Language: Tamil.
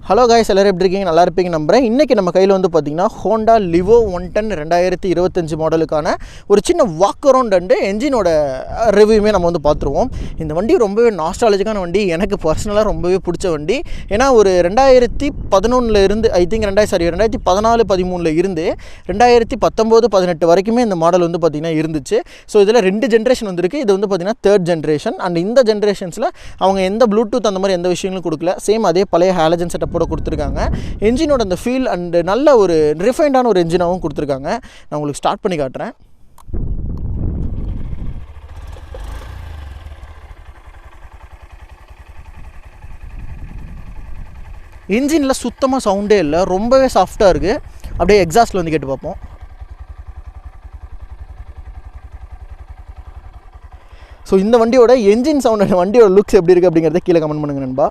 ஹலோ காய்ஸ், எல்லோரும் எப்படி இருக்கீங்க? நல்லா இருப்பீங்க நம்புகிறேன். இன்றைக்கி நம்ம கையில் வந்து பார்த்திங்கன்னா ஹோண்டா லிவோ 110 2025 மாடலுக்கான ஒரு சின்ன வாக் அரவுண்ட் அண்டு என்ஜினோட ரிவ்யூமே நம்ம வந்து பார்த்துருவோம். இந்த வண்டி ரொம்பவே நாஸ்டாலஜிக்கான வண்டி. எனக்கு பர்சனலாக ரொம்பவே பிடிச்ச வண்டி. ஏன்னா ஒரு 2011 இருந்து ஐ திங்க் 2014-13 இருந்து 2019-18 வரைக்குமே இந்த மாடல் வந்து பார்த்திங்கன்னா இருந்துச்சு. ஸோ இதில் 2 ஜென்ரேஷன் வந்துருக்கு. இது வந்து பார்த்திங்கன்னா 3rd ஜென்ரேஷன். அண்ட் இந்த ஜென்ரேஷன்ஸில் அவங்க எந்த ப்ளூடூத் அந்த மாதிரி எந்த விஷயங்களும் கொடுக்கல. சேம் அதே பழைய ஹாலஜன் செட்டப் கூட கொடுத்துருக்காங்க. என்ஜினோட அந்த ஃபீல் அண்ட் நல்ல ஒரு ரிஃபைண்டான ஒரு என்ஜினாகவும் கொடுத்துருக்காங்க. நான் உங்களுக்கு ஸ்டார்ட் பண்ணி காட்டுறேன். இன்ஜினில் சுத்தமாக சவுண்டே இல்லை, ரொம்பவே சாஃப்டாக இருக்குது. அப்படியே எக்ஸாஸ்ட்டில் வந்து கேட்டு பார்ப்போம். ஸோ இந்த வண்டியோட என்ஜின் சவுண்ட், வண்டியோட லுக்ஸ் எப்படி இருக்குது அப்படிங்கிறத கீழே கமெண்ட் பண்ணுங்க நண்பா.